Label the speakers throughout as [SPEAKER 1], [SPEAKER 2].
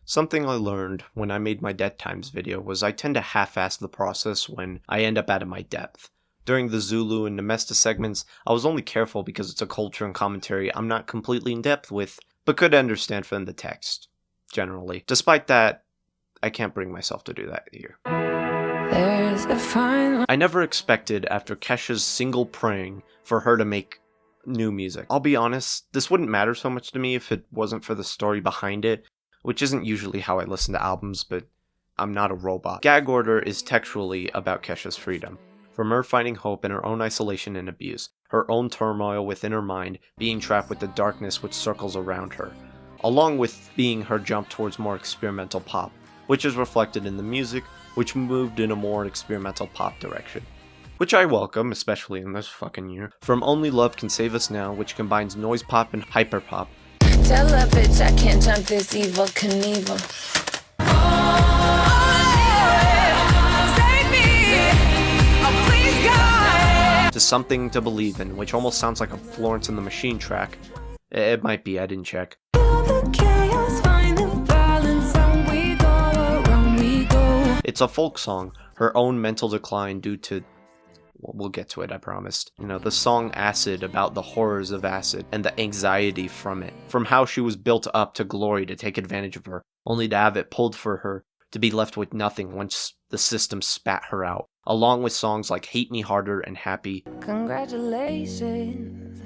[SPEAKER 1] Something I learned when I made my death times video was I tend to half-ass the process when I end up out of my depth. During the Zulu and Nemesta segments, I was only careful because it's a culture and commentary I'm not completely in depth with, but could understand from the text, generally. Despite that, I can't bring myself to do that here.
[SPEAKER 2] There's a fine...
[SPEAKER 1] I never expected, after Kesha's single praying, for her to make new music. I'll be honest, this wouldn't matter so much to me if it wasn't for the story behind it, which isn't usually how I listen to albums, but I'm not a robot. Gag Order is textually about Kesha's freedom. From her finding hope in her own isolation and abuse, her own turmoil within her mind, being trapped with the darkness which circles around her, along with being her jump towards more experimental pop, which is reflected in the music, which moved in a more experimental pop direction. Which I welcome, especially in this fucking year. From Only Love Can Save Us Now, which combines noise pop and hyper pop.
[SPEAKER 2] Tell a bitch I can't jump this evil Knievel.
[SPEAKER 1] To Something to Believe In, which almost sounds like a Florence and the Machine track. It might be, I didn't check. It's a folk song, her own mental decline due to... We'll get to it, I promised. You know, the song Acid, about the horrors of acid and the anxiety from it. From how she was built up to glory to take advantage of her, only to have it pulled for her, to be left with nothing once the system spat her out. Along with songs like Hate Me Harder and Happy.
[SPEAKER 2] Congratulations.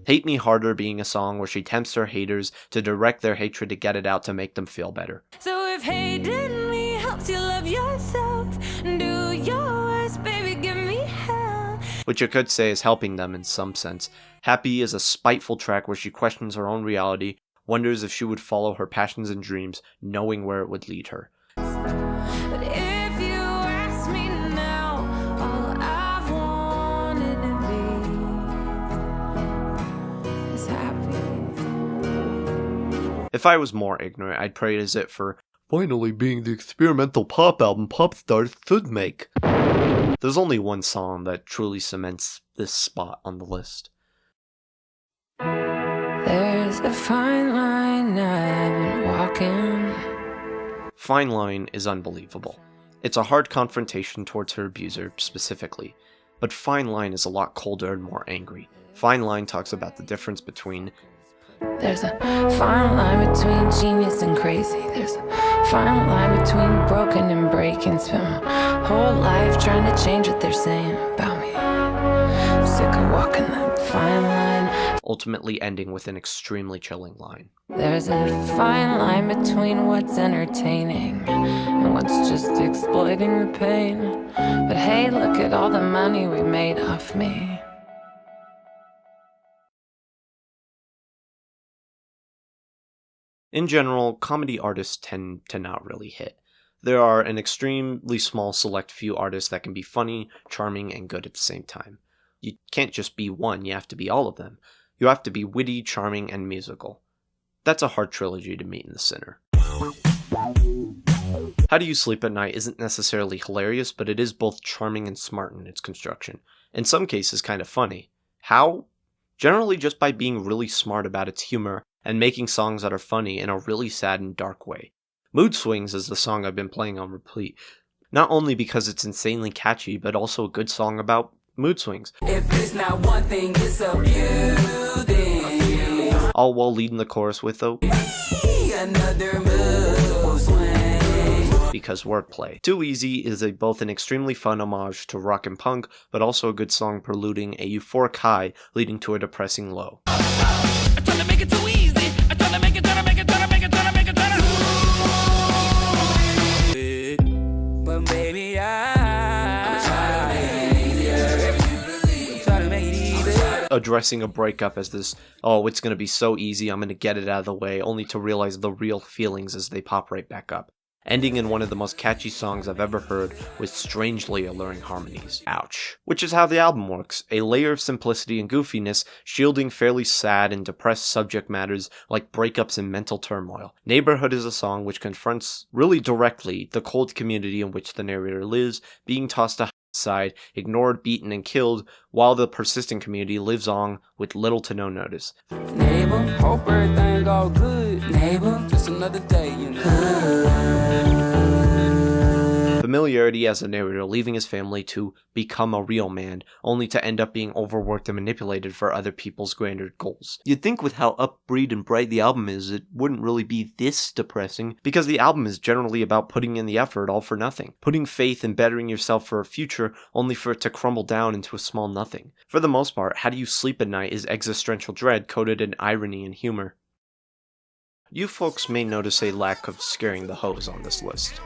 [SPEAKER 1] Hate Me Harder being a song where she tempts her haters to direct their hatred to get it out to make them feel better.
[SPEAKER 2] So if hating me helps you love yourself, do yours, baby, give me hell.
[SPEAKER 1] Which you could say is helping them in some sense. Happy is a spiteful track where she questions her own reality, wonders if she would follow her passions and dreams, knowing where it would lead her.
[SPEAKER 2] But if you ask me now, all I've wanted to be is happy.
[SPEAKER 1] If I was more ignorant, I'd praise it for finally being the experimental pop album pop stars should make. There's only one song that truly cements this spot on the list.
[SPEAKER 2] There's a fine line I've been walking.
[SPEAKER 1] Fine Line is unbelievable. It's a hard confrontation towards her abuser, specifically. But Fine Line is a lot colder and more angry. Fine Line talks about the difference between...
[SPEAKER 2] There's a fine line between genius and crazy. There's a fine line between broken and breaking. Spent my whole life trying to change what they're saying about me. I'm sick of walking that fine line.
[SPEAKER 1] Ultimately ending with an extremely chilling line.
[SPEAKER 2] There's a fine line between what's entertaining and what's just exploiting the pain. But hey, look at all the money we made off me.
[SPEAKER 1] In general, comedy artists tend to not really hit. There are an extremely small select few artists that can be funny, charming, and good at the same time. You can't just be one, you have to be all of them. You have to be witty, charming, and musical. That's a hard trilogy to meet in The Sinner. How Do You Sleep at Night isn't necessarily hilarious, but it is both charming and smart in its construction. In some cases, kind of funny. How? Generally just by being really smart about its humor and making songs that are funny in a really sad and dark way. Mood Swings is the song I've been playing on repeat, not only because it's insanely catchy, but also a good song about mood swings.
[SPEAKER 3] If it's not one thing, it's a few things.
[SPEAKER 1] All while leading the chorus with a
[SPEAKER 3] Another mood swing.
[SPEAKER 1] Because wordplay. Too Easy is both an extremely fun homage to rock and punk, but also a good song preluding a euphoric high leading to a depressing low.
[SPEAKER 3] I'm trying to make it too easy. I'm trying to make it, trying to make it, trying to make it, trying to make it, trying to... But baby, I'm trying to make it easier. I'm trying to make it easier.
[SPEAKER 1] Addressing a breakup as this, oh, it's gonna be so easy, I'm gonna get it out of the way, only to realize the real feelings as they pop right back up. Ending in one of the most catchy songs I've ever heard with strangely alluring harmonies. Ouch. Which is how the album works, a layer of simplicity and goofiness, shielding fairly sad and depressed subject matters like breakups and mental turmoil. Neighborhood is a song which confronts, really directly, the cold community in which the narrator lives, being tossed aside, ignored, beaten, and killed, while the persistent community lives on with little to no notice.
[SPEAKER 3] Neighbor, hope everything go good. Neighbor, just another day, you know.
[SPEAKER 1] Familiarity as a narrator, leaving his family to become a real man, only to end up being overworked and manipulated for other people's grander goals. You'd think with how upbeat and bright the album is, it wouldn't really be this depressing, because the album is generally about putting in the effort all for nothing. Putting faith in bettering yourself for a future, only for it to crumble down into a small nothing. For the most part, How Do You Sleep at Night is existential dread coated in irony and humor. You folks may notice a lack of scaring the hoes on this list.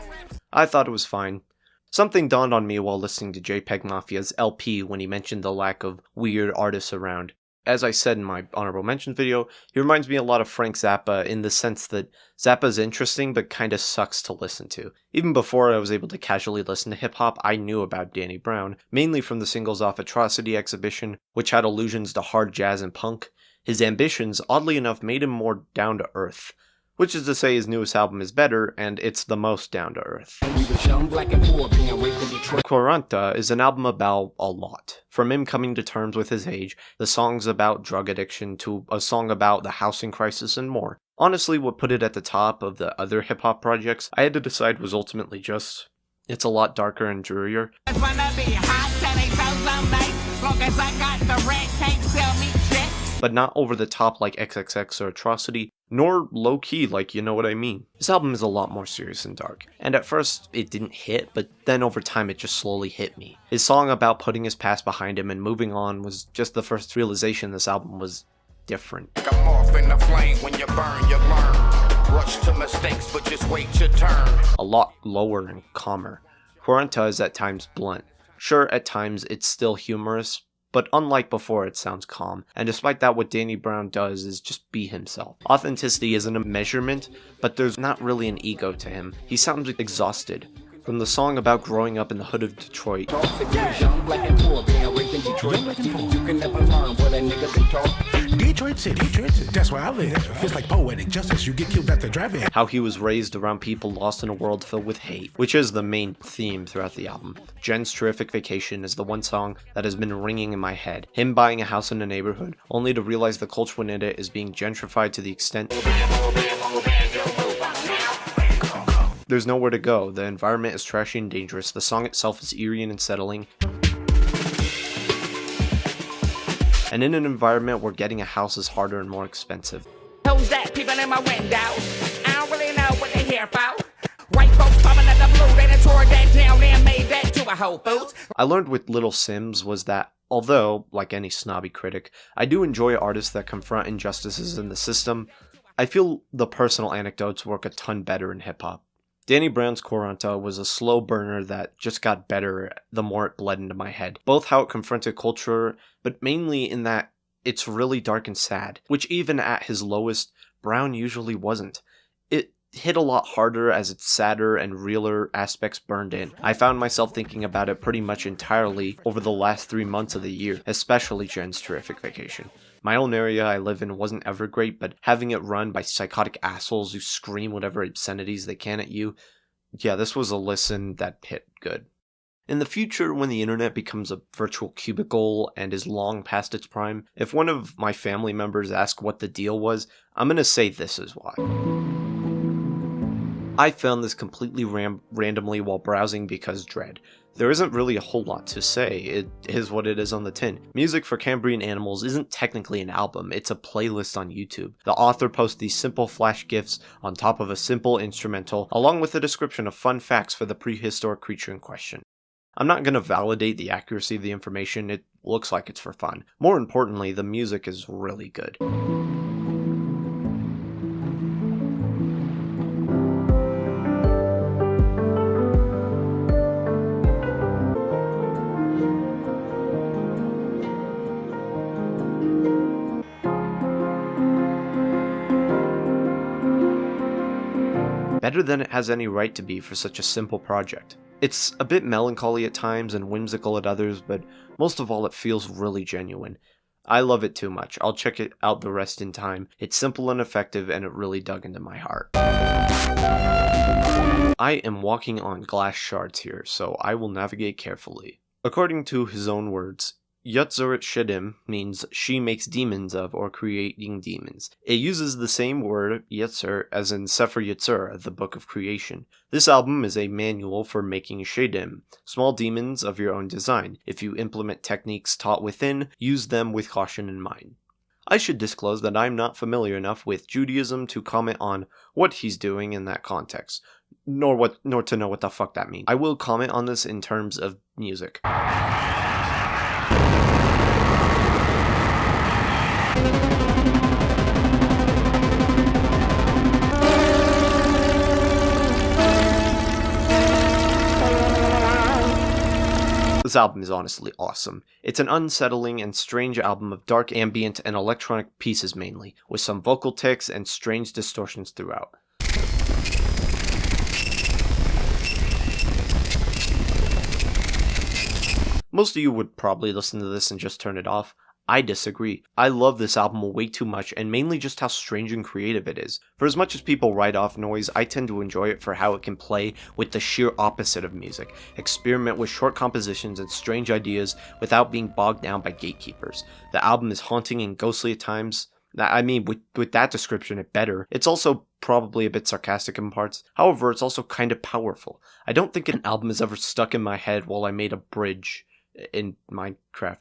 [SPEAKER 1] I thought it was fine. Something dawned on me while listening to JPEG Mafia's LP when he mentioned the lack of weird artists around. As I said in my honorable mentions video, he reminds me a lot of Frank Zappa in the sense that Zappa's interesting but kinda sucks to listen to. Even before I was able to casually listen to hip-hop, I knew about Danny Brown, mainly from the singles off Atrocity Exhibition, which had allusions to hard jazz and punk. His ambitions, oddly enough, made him more down-to-earth. Which is to say his newest album is better, and it's the most down-to-earth. Quaranta is an album about a lot. From him coming to terms with his age, the songs about drug addiction, to a song about the housing crisis and more. Honestly, what put it at the top of the other hip-hop projects, I had to decide was ultimately just, it's a lot darker and drearier. But not over the top like XXX or Atrocity, nor low-key like You Know What I Mean. This album is a lot more serious and dark, and at first it didn't hit, but then over time it just slowly hit me. His song about putting his past behind him and moving on was just the first realization this album was different.
[SPEAKER 4] Come off in the flame when you burn, you learn. Rush to mistakes, but just wait your turn.
[SPEAKER 1] A lot lower and calmer. Quaranta is at times blunt. Sure, at times it's still humorous, but unlike before, it sounds calm, and despite that, what Danny Brown does is just be himself. Authenticity isn't a measurement, but there's not really an ego to him. He sounds exhausted. From the song about growing up in the hood of Detroit,
[SPEAKER 5] Detroit City, that's where I live. Feels like poetic justice, you get killed after driving.
[SPEAKER 1] How he was raised around people lost in a world filled with hate, which is the main theme throughout the album. Jen's Terrific Vacation is the one song that has been ringing in my head. Him buying a house in a neighborhood, only to realize the culture within it is being gentrified to the extent there's nowhere to go. The environment is trashy and dangerous. The song itself is eerie and unsettling. And in an environment where getting a house is harder and more expensive.
[SPEAKER 3] Who's that people in my window? I don't really know what they here for. White folks coming at the blue, they done tore that down and made that to a Whole Foods.
[SPEAKER 1] I learned with Little Sims was that, although, like any snobby critic, I do enjoy artists that confront injustices in the system, I feel the personal anecdotes work a ton better in hip-hop. Danny Brown's Quaranta was a slow burner that just got better the more it bled into my head. Both how it confronted culture, but mainly in that it's really dark and sad, which even at his lowest, Brown usually wasn't. It hit a lot harder as its sadder and realer aspects burned in. I found myself thinking about it pretty much entirely over the last 3 months of the year, especially Jen's Terrific Vacation. My own area I live in wasn't ever great, but having it run by psychotic assholes who scream whatever obscenities they can at you, yeah, this was a listen that hit good. In the future, when the internet becomes a virtual cubicle and is long past its prime, if one of my family members asks what the deal was, I'm gonna say this is why. I found this completely randomly while browsing because dread. There isn't really a whole lot to say, it is what it is on the tin. Music for Cambrian Animals isn't technically an album, it's a playlist on YouTube. The author posts these simple flash GIFs on top of a simple instrumental, along with a description of fun facts for the prehistoric creature in question. I'm not going to validate the accuracy of the information, it looks like it's for fun. More importantly, the music is really good. Better than it has any right to be for such a simple project. It's a bit melancholy at times and whimsical at others, but most of all it feels really genuine. I love it too much. I'll check it out the rest in time. It's simple and effective and it really dug into my heart. I am walking on glass shards here, so I will navigate carefully. According to his own words, Yotzeret Sheydim means she makes demons of or creating demons. It uses the same word, Yetzirah, as in Sefer Yetzirah, the book of creation. This album is a manual for making Sheydim, small demons of your own design. If you implement techniques taught within, use them with caution in mind. I should disclose that I'm not familiar enough with Judaism to comment on what he's doing in that context, nor to know what the fuck that means. I will comment on this in terms of music. This album is honestly awesome. It's an unsettling and strange album of dark ambient and electronic pieces mainly, with some vocal tics and strange distortions throughout. Most of you would probably listen to this and just turn it off. I disagree. I love this album way too much, and mainly just how strange and creative it is. For as much as people write off noise, I tend to enjoy it for how it can play with the sheer opposite of music, experiment with short compositions and strange ideas without being bogged down by gatekeepers. The album is haunting and ghostly at times. I mean, with that description, it better. It's also probably a bit sarcastic in parts. However, it's also kind of powerful. I don't think an album has ever stuck in my head while I made a bridge in Minecraft.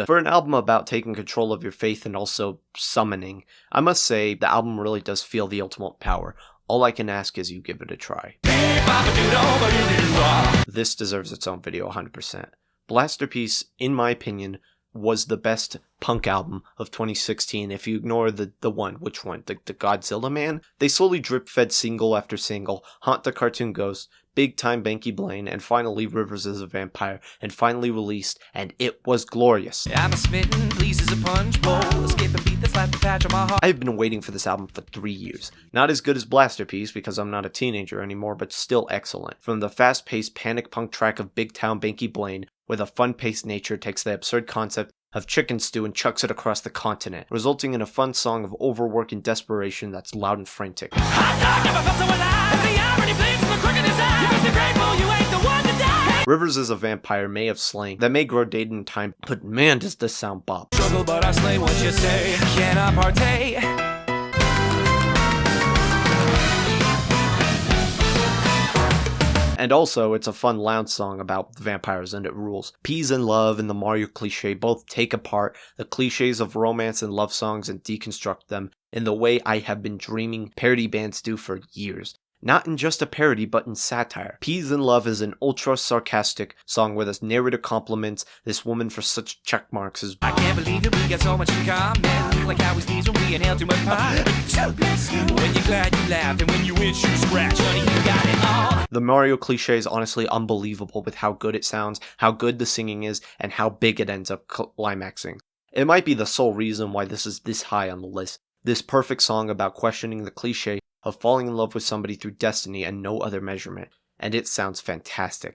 [SPEAKER 1] For an album about taking control of your faith and also summoning, I must say the album really does feel the ultimate power. All I can ask is you give it a try. This deserves its own video 100%. Blasterpiece, in my opinion, was the best punk album of 2016 if you ignore the one, which one? The Godzilla Man? They slowly drip-fed single after single, Haunt the Cartoon Ghost, Big Time Banky Blaine, and finally Rivers is a Vampire, and finally released, and it was glorious.
[SPEAKER 6] I'm a smitten, please as a punch bowl, skip and beat the slap the patch on my heart.
[SPEAKER 1] I've been waiting for this album for 3 years. Not as good as Blasterpiece because I'm not a teenager anymore, but still excellent. From the fast-paced panic punk track of Big Town Banky Blaine, where the fun-paced nature takes the absurd concept of chicken stew and chucks it across the continent, resulting in a fun song of overwork and desperation that's loud and frantic. Rivers is a Vampire may have slang that may grow dated in time, but man does this sound bop.
[SPEAKER 6] Struggle, but I slay what you say. Can I partay?
[SPEAKER 1] And also, it's a fun lounge song about vampires and it rules. Peas and Love and the Mario cliche both take apart the cliches of romance and love songs and deconstruct them in the way I have been dreaming parody bands do for years. Not in just a parody, but in satire. Peas and Love is an ultra-sarcastic song where this narrator compliments this woman for such check marks as
[SPEAKER 6] I can't believe that we got so much in common, like how we sneeze when we inhale too much pie. When you're glad you laugh and when you itch you scratch, honey, you got it all.
[SPEAKER 1] The Mario cliche is honestly unbelievable with how good it sounds, how good the singing is, and how big it ends up climaxing. It might be the sole reason why this is this high on the list. This perfect song about questioning the cliche of falling in love with somebody through destiny and no other measurement. And it sounds fantastic.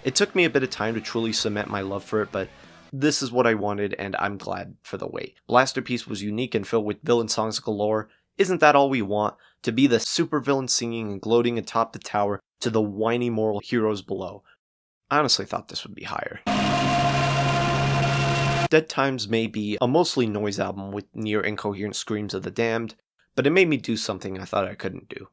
[SPEAKER 1] It took me a bit of time to truly cement my love for it, but this is what I wanted and I'm glad for the wait. Blasterpiece was unique and filled with villain songs galore. Isn't that all we want? To be the supervillain singing and gloating atop the tower to the whiny moral heroes below. I honestly thought this would be higher. Dead Times may be a mostly noise album with near incoherent screams of the damned, but it made me do something I thought I couldn't do.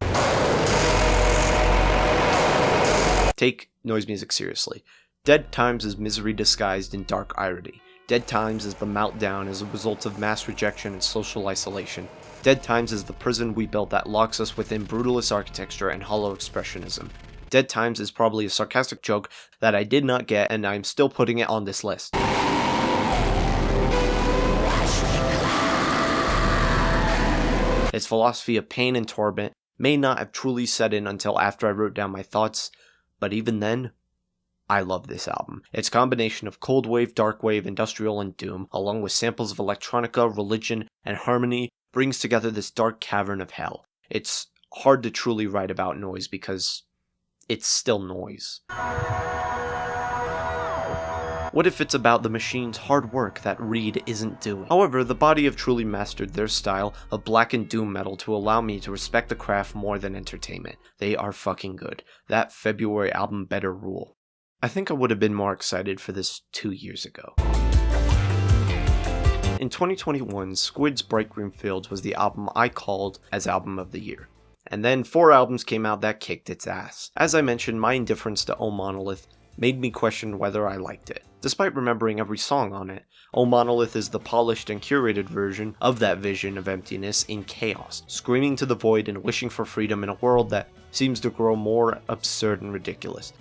[SPEAKER 1] Take noise music seriously. Dead Times is misery disguised in dark irony. Dead Times is the meltdown as a result of mass rejection and social isolation. Dead Times is the prison we built that locks us within brutalist architecture and hollow expressionism. Dead Times is probably a sarcastic joke that I did not get and I'm still putting it on this list. Its philosophy of pain and torment may not have truly set in until after I wrote down my thoughts, but even then, I love this album. Its combination of cold wave, dark wave, industrial, and doom, along with samples of electronica, religion, and harmony, brings together this dark cavern of hell. It's hard to truly write about noise because it's still noise. What if it's about the machine's hard work that Reed isn't doing? However, the body have truly mastered their style of black and doom metal to allow me to respect the craft more than entertainment. They are fucking good. That February album better rule. I think I would have been more excited for this 2 years ago. In 2021, Squid's Bright Green Fields was the album I called as Album of the Year. And then 4 albums came out that kicked its ass. As I mentioned, my indifference to O Monolith made me question whether I liked it. Despite remembering every song on it, O Monolith is the polished and curated version of that vision of emptiness in chaos, screaming to the void and wishing for freedom in a world that seems to grow more absurd and ridiculous.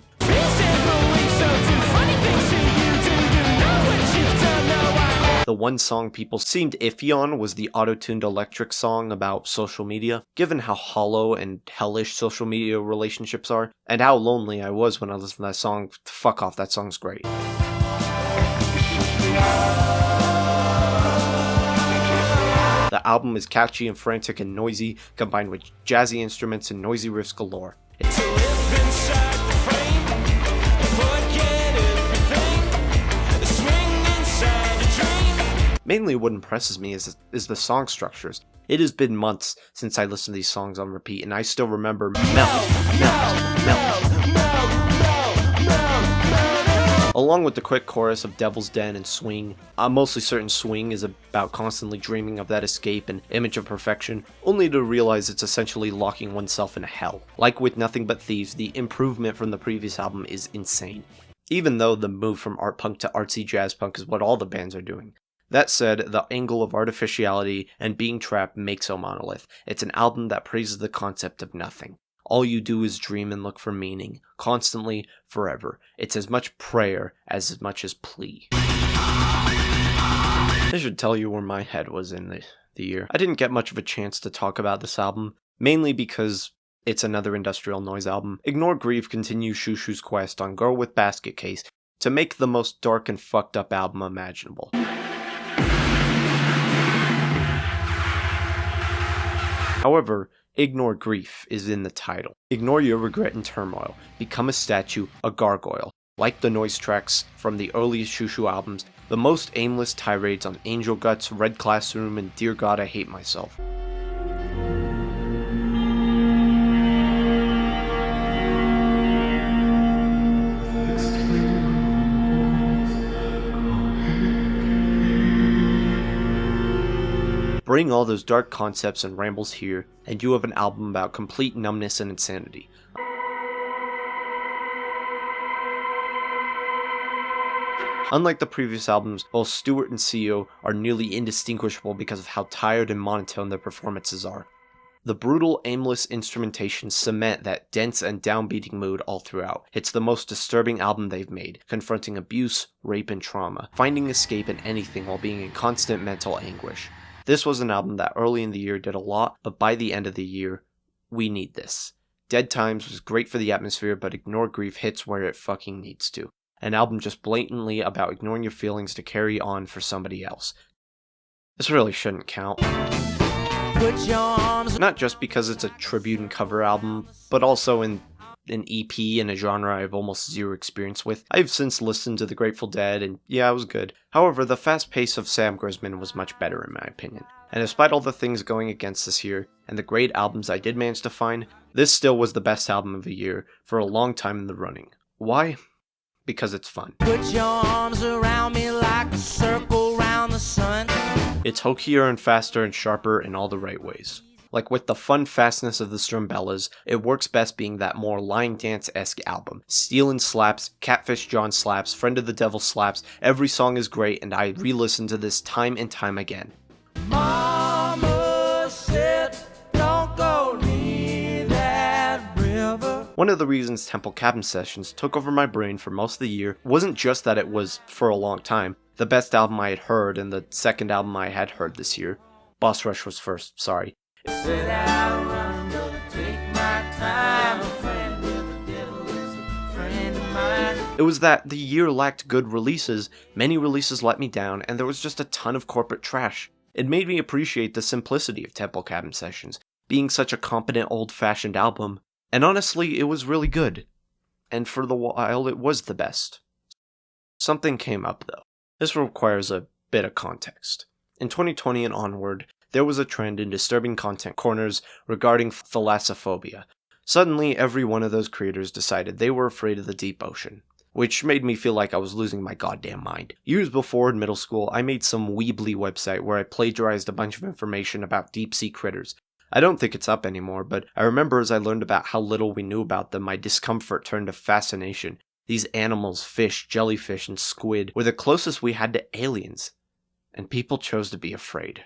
[SPEAKER 1] The one song people seemed iffy on was the auto-tuned electric song about social media. Given how hollow and hellish social media relationships are, and how lonely I was when I listened to that song, fuck off, that song's great. The album is catchy and frantic and noisy, combined with jazzy instruments and noisy riffs galore. Mainly what impresses me is the song structures. It has been months since I listened to these songs on repeat, and I still remember Melt. Along with the quick chorus of Devil's Den and Swing. I'm mostly certain Swing is about constantly dreaming of that escape and image of perfection, only to realize it's essentially locking oneself in a hell. Like with Nothing But Thieves, the improvement from the previous album is insane. Even though the move from art punk to artsy jazz punk is what all the bands are doing. That said, the angle of artificiality and being trapped makes O Monolith. It's an album that praises the concept of nothing. All you do is dream and look for meaning, constantly, forever. It's as much prayer as much as plea. I should tell you where my head was in the year. I didn't get much of a chance to talk about this album, mainly because it's another industrial noise album. Ignore Grief continues Xiu Xiu's quest on Girl with Basket Case to make the most dark and fucked up album imaginable. However, Ignore Grief is in the title. Ignore your regret and turmoil. Become a statue, a gargoyle. Like the noise tracks from the earliest Xiu Xiu albums, the most aimless tirades on Angel Guts, Red Classroom, and Dear God I Hate Myself. Bring all those dark concepts and rambles here, and you have an album about complete numbness and insanity. Unlike the previous albums, both Stewart and CEO are nearly indistinguishable because of how tired and monotone their performances are. The brutal, aimless instrumentation cement that dense and downbeating mood all throughout. It's the most disturbing album they've made, confronting abuse, rape, and trauma, finding escape in anything while being in constant mental anguish. This was an album that early in the year did a lot, but by the end of the year, we need this. Dead Times was great for the atmosphere, but Ignore Grief hits where it fucking needs to. An album just blatantly about ignoring your feelings to carry on for somebody else. This really shouldn't count. Not just because it's a tribute and cover album, but also in an EP in a genre I have almost zero experience with. I've since listened to The Grateful Dead, and yeah, it was good. However, the fast pace of Sam Grisman was much better in my opinion. And despite all the things going against this year, and the great albums I did manage to find, this still was the best album of the year for a long time in the running. Why? Because it's fun.
[SPEAKER 6] Put your arms around me like a circle around the sun.
[SPEAKER 1] It's hokier and faster and sharper in all the right ways. Like with the fun fastness of the Strumbellas, it works best being that more line dance-esque album. Steelin' slaps, Catfish John slaps, Friend of the Devil slaps, every song is great, and I re-listen to this time and time again.
[SPEAKER 6] Mama said, don't go near that river.
[SPEAKER 1] One of the reasons Temple Cabin Sessions took over my brain for most of the year wasn't just that it was, for a long time, the best album I had heard and the second album I had heard this year. Boss Rush was first, sorry.
[SPEAKER 6] Said I run, gonna take my time. A friend with the devil is a friend of mine.
[SPEAKER 1] It was that the year lacked good releases, many releases let me down, and there was just a ton of corporate trash. It made me appreciate the simplicity of Temple Cabin Sessions, being such a competent old-fashioned album, and honestly, it was really good. And for the while, it was the best. Something came up though. This requires a bit of context. In 2020 and onward, there was a trend in disturbing content corners regarding thalassophobia. Suddenly, every one of those creators decided they were afraid of the deep ocean, which made me feel like I was losing my goddamn mind. Years before in middle school, I made some Weebly website where I plagiarized a bunch of information about deep-sea critters. I don't think it's up anymore, but I remember as I learned about how little we knew about them, my discomfort turned to fascination. These animals, fish, jellyfish, and squid, were the closest we had to aliens. And people chose to be afraid.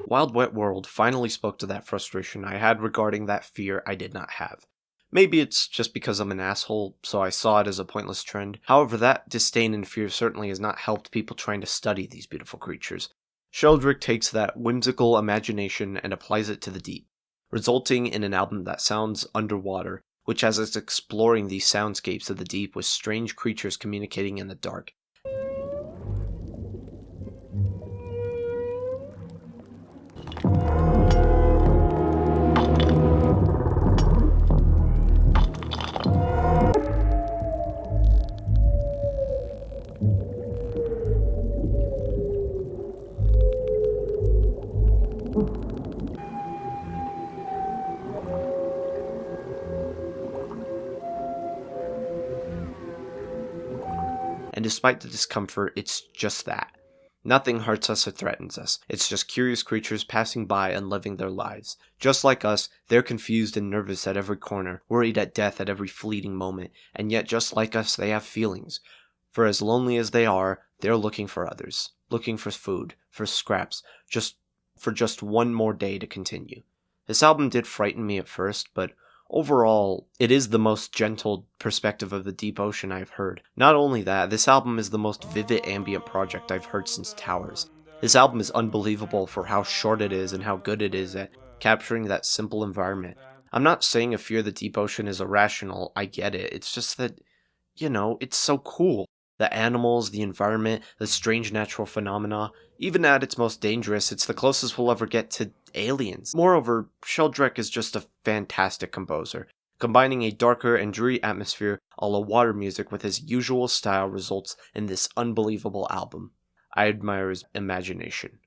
[SPEAKER 1] Wild Wet World finally spoke to that frustration I had regarding that fear I did not have. Maybe it's just because I'm an asshole, so I saw it as a pointless trend. However, that disdain and fear certainly has not helped people trying to study these beautiful creatures. Sheldrake takes that whimsical imagination and applies it to the deep, resulting in an album that sounds underwater, which has us exploring these soundscapes of the deep with strange creatures communicating in the dark. And despite the discomfort, it's just that. Nothing hurts us or threatens us. It's just curious creatures passing by and living their lives. Just like us, they're confused and nervous at every corner, worried at death at every fleeting moment, and yet just like us, they have feelings. For as lonely as they are, they're looking for others, looking for food, for scraps, just one more day to continue. This album did frighten me at first, but overall, it is the most gentle perspective of the deep ocean I've heard. Not only that, this album is the most vivid ambient project I've heard since Towers. This album is unbelievable for how short it is and how good it is at capturing that simple environment. I'm not saying a fear of the deep ocean is irrational, I get it. It's just that, it's so cool. The animals, the environment, the strange natural phenomena. Even at its most dangerous, it's the closest we'll ever get to aliens. Moreover, Sheldrake is just a fantastic composer. Combining a darker and dreary atmosphere a la water music with his usual style results in this unbelievable album. I admire his imagination.